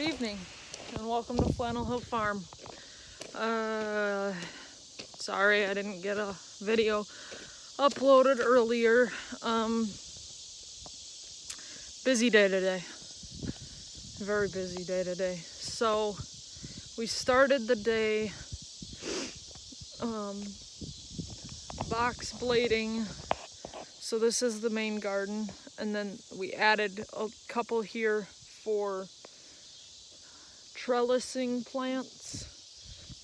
Good evening, and welcome to Flannel Hill Farm. Sorry I didn't get a video uploaded earlier. Busy day today. Very busy day today. So we started the day box blading. So this is the main garden, and then we added a couple here for trellising plants,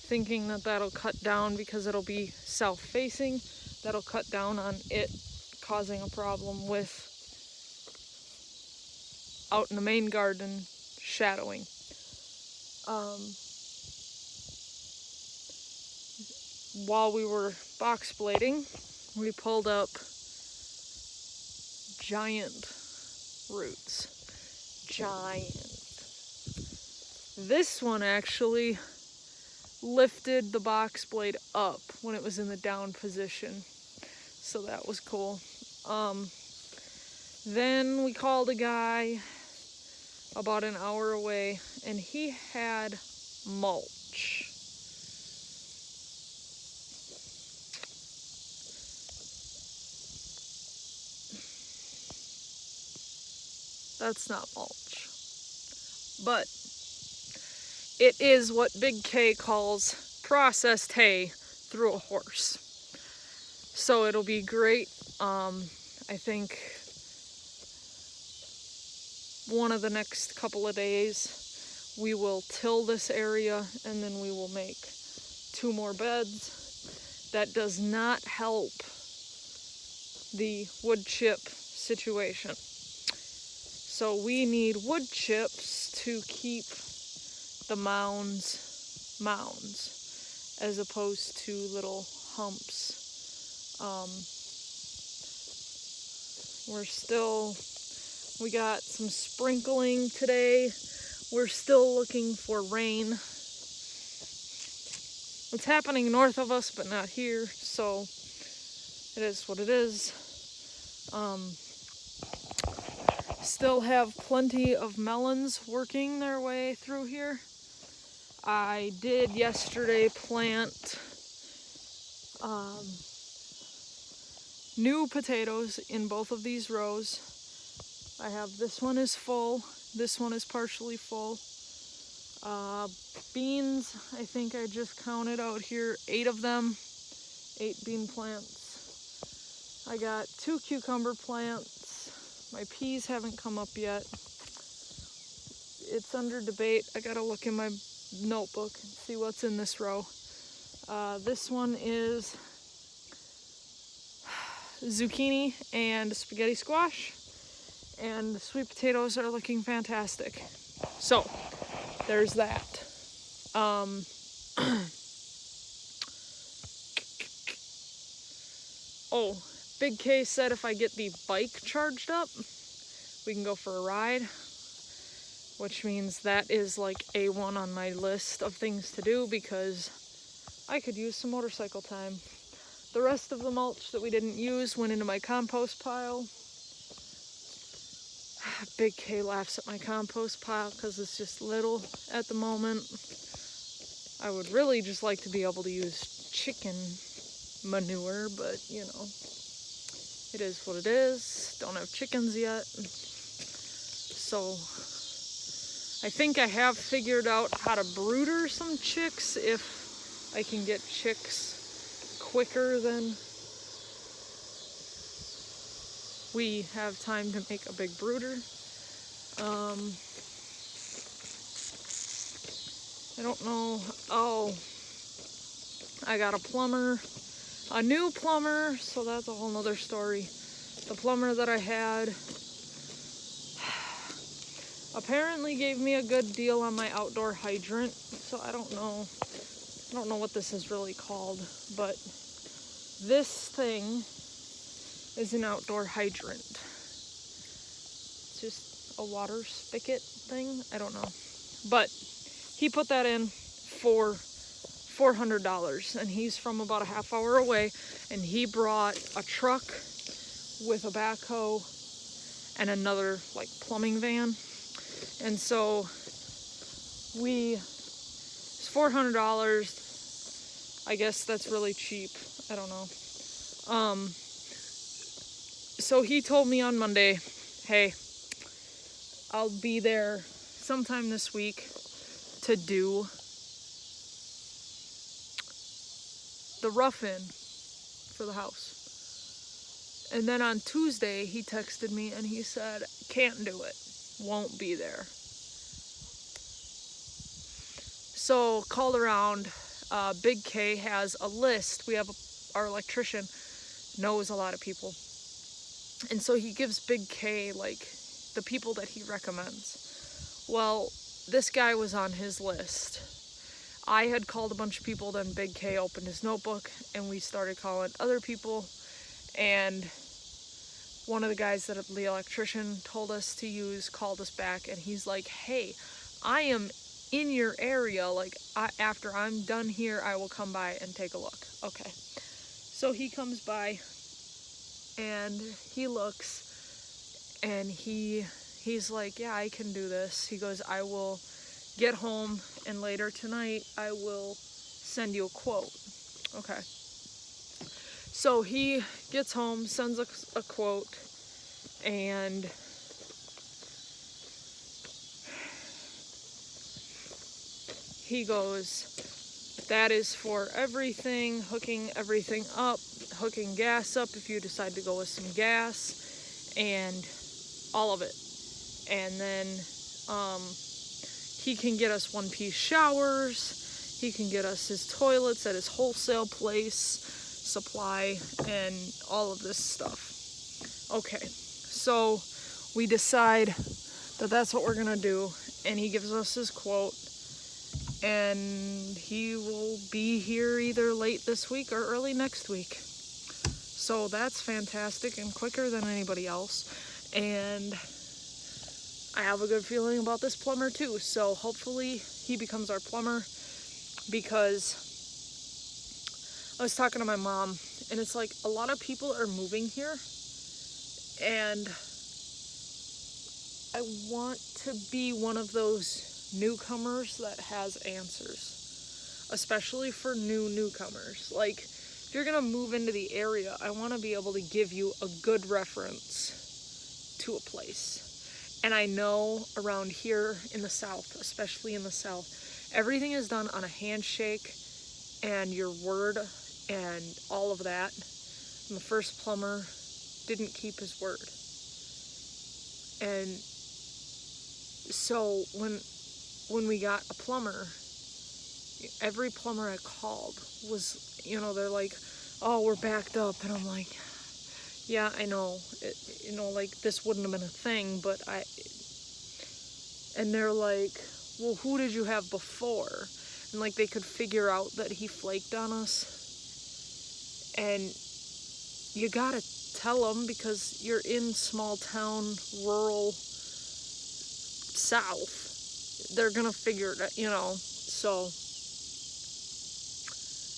thinking that that'll cut down because it'll be south-facing. That'll cut down on it causing a problem with out in the main garden shadowing. While we were box blading, we pulled up giant roots. Giant. This one actually lifted the box blade up when it was in the down position, so that was cool. Then we called a guy about an hour away, and he had mulch. That's not mulch, but it is what Big K calls processed hay through a horse. So it'll be great. I think one of the next couple of days we will till this area, and then we will make 2 more beds. That does not help the wood chip situation. So we need wood chips to keep the mounds as opposed to little humps. We got some sprinkling today. We're still looking for rain. It's happening north of us, but not here, so it is what it is. Still have plenty of melons working their way through here. I did yesterday plant new potatoes in both of these rows. I have this one is full, this one is partially full. Beans, I think I just counted out here 8 of them, 8 bean plants. I got 2 cucumber plants. My peas haven't come up yet. It's under debate. I gotta look in my notebook and see what's in this row. This one is zucchini and spaghetti squash, and the sweet potatoes are looking fantastic. So there's that. Oh, Big K said if I get the bike charged up, we can go for a ride, which means that is like A1 on my list of things to do because I could use some motorcycle time. The rest of the mulch that we didn't use went into my compost pile. Big K laughs at my compost pile because it's just little at the moment. I would really just like to be able to use chicken manure, but you know, it is what it is. Don't have chickens yet. So I think I have figured out how to brooder some chicks if I can get chicks quicker than we have time to make a big brooder. I don't know. Oh, I got a new plumber, so that's a whole nother story. The plumber that I had apparently gave me a good deal on my outdoor hydrant, so I don't know what this is really called, but this thing is an outdoor hydrant. It's just a water spigot thing, I don't know. But he put that in for $400, and he's from about a half hour away, and he brought a truck with a backhoe and another like plumbing van. And so it's $400. I guess that's really cheap. I don't know. So he told me on Monday, hey, I'll be there sometime this week to do the rough-in for the house. And then on Tuesday, he texted me and he said, can't do it. Won't be there. So called around. Big K has a list. We have our electrician knows a lot of people. And so he gives Big K like the people that he recommends. Well, this guy was on his list. I had called a bunch of people, then Big K opened his notebook and we started calling other people. And one of the guys that the electrician told us to use called us back and he's like, hey, I am in your area. Like, after I'm done here, I will come by and take a look. Okay. So he comes by and he looks and he's like, yeah, I can do this. He goes, I will get home and later tonight I will send you a quote. Okay. So he gets home, sends a quote, and he goes, that is for everything, hooking everything up, hooking gas up if you decide to go with some gas, and all of it. And then he can get us one-piece showers, he can get us his toilets at his wholesale place, supply, and all of this stuff. Okay, so we decide that that's what we're gonna do, and he gives us his quote, and he will be here either late this week or early next week. So that's fantastic and quicker than anybody else. And I have a good feeling about this plumber too. So hopefully he becomes our plumber, because I was talking to my mom and it's like a lot of people are moving here and I want to be one of those newcomers that has answers, especially for newcomers. Like, if you're gonna move into the area, I want to be able to give you a good reference to a place. And I know around here in the South, especially in the South, everything is done on a handshake and your word and all of that. And the first plumber didn't keep his word. And so when we got a plumber, every plumber I called was, they're like, oh, we're backed up. And I'm like, yeah, I know. Like, this wouldn't have been a thing, but and they're like, well, who did you have before? And like, they could figure out that he flaked on us. And you gotta tell them, because you're in small town, rural South. They're gonna figure it out, so.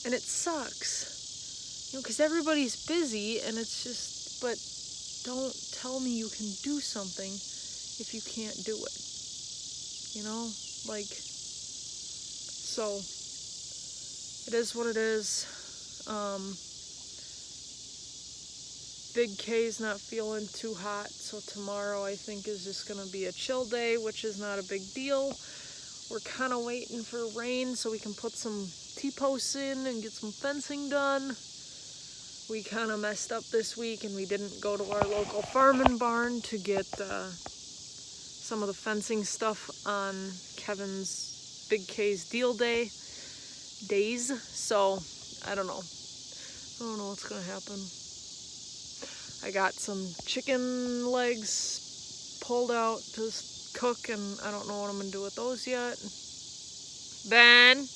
And it sucks, because everybody's busy, and it's just, but don't tell me you can do something if you can't do it, like, so, it is what it is. Big K's not feeling too hot, so tomorrow I think is just gonna be a chill day, which is not a big deal. We're kind of waiting for rain so we can put some T-posts in and get some fencing done. We kind of messed up this week and we didn't go to our local farm and barn to get some of the fencing stuff on Kevin's Big K's deal days. So I don't know what's gonna happen. I got some chicken legs pulled out to cook, and I don't know what I'm gonna do with those yet. Then,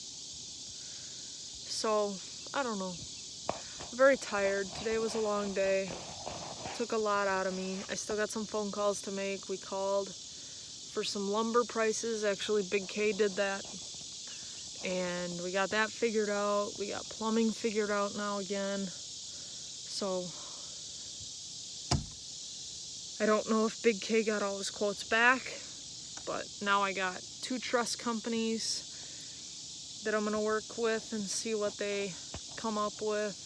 so I don't know. I'm very tired. Today was a long day. Took a lot out of me. I still got some phone calls to make. We called for some lumber prices. Actually, Big K did that. And we got that figured out. We got plumbing figured out now again. So I don't know if Big K got all his quotes back. But now I got 2 truss companies that I'm gonna work with and see what they come up with.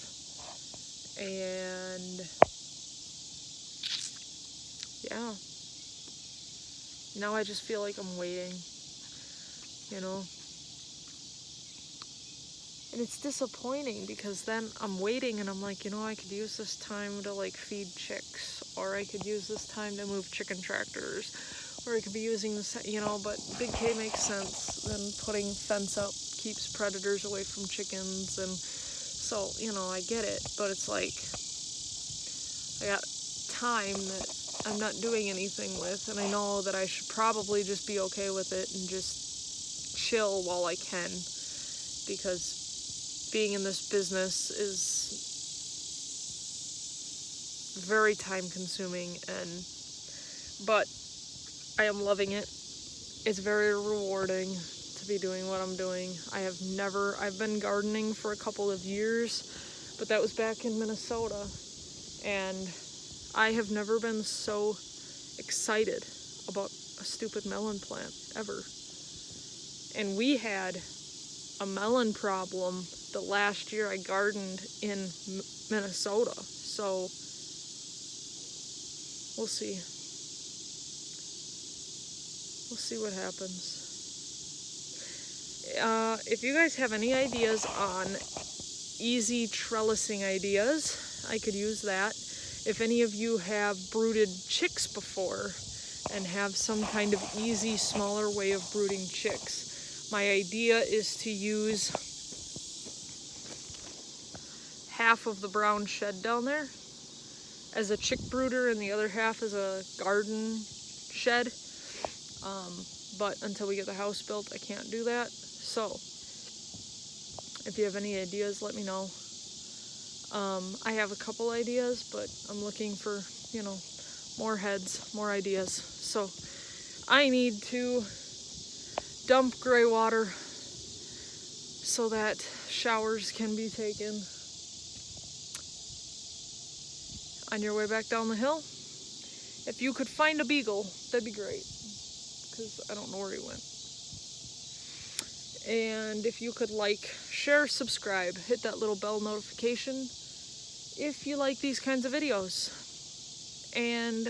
And yeah, now I just feel like I'm waiting, you know. And it's disappointing because then I'm waiting and I'm like, you know, I could use this time to like feed chicks, or I could use this time to move chicken tractors, or I could be using this, you know, but Big K makes sense. Then putting fence up keeps predators away from chickens, and so, you know, I get it, but it's like I got time that I'm not doing anything with, and I know that I should probably just be okay with it and just chill while I can, because being in this business is very time consuming, but I am loving it. It's very rewarding to be doing what I'm doing. I've been gardening for a couple of years, but that was back in Minnesota, and I have never been so excited about a stupid melon plant ever. And we had a melon problem the last year I gardened in Minnesota, so we'll see. We'll see what happens. If you guys have any ideas on easy trellising ideas, I could use that. If any of you have brooded chicks before and have some kind of easy, smaller way of brooding chicks, my idea is to use half of the brown shed down there as a chick brooder and the other half as a garden shed. But until we get the house built, I can't do that. So if you have any ideas, let me know. I have a couple ideas, but I'm looking for, you know, more heads, more ideas. So I need to dump gray water so that showers can be taken. On your way back down the hill, if you could find a beagle, that'd be great, because I don't know where he went. And if you could like, share, subscribe, hit that little bell notification if you like these kinds of videos. And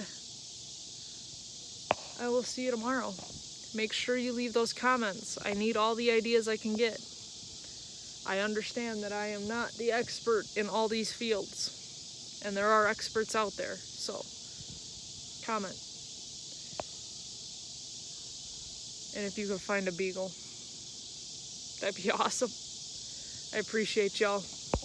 I will see you tomorrow. Make sure you leave those comments. I need all the ideas I can get. I understand that I am not the expert in all these fields, and there are experts out there, so comment. And if you could find a beagle, that'd be awesome. I appreciate y'all.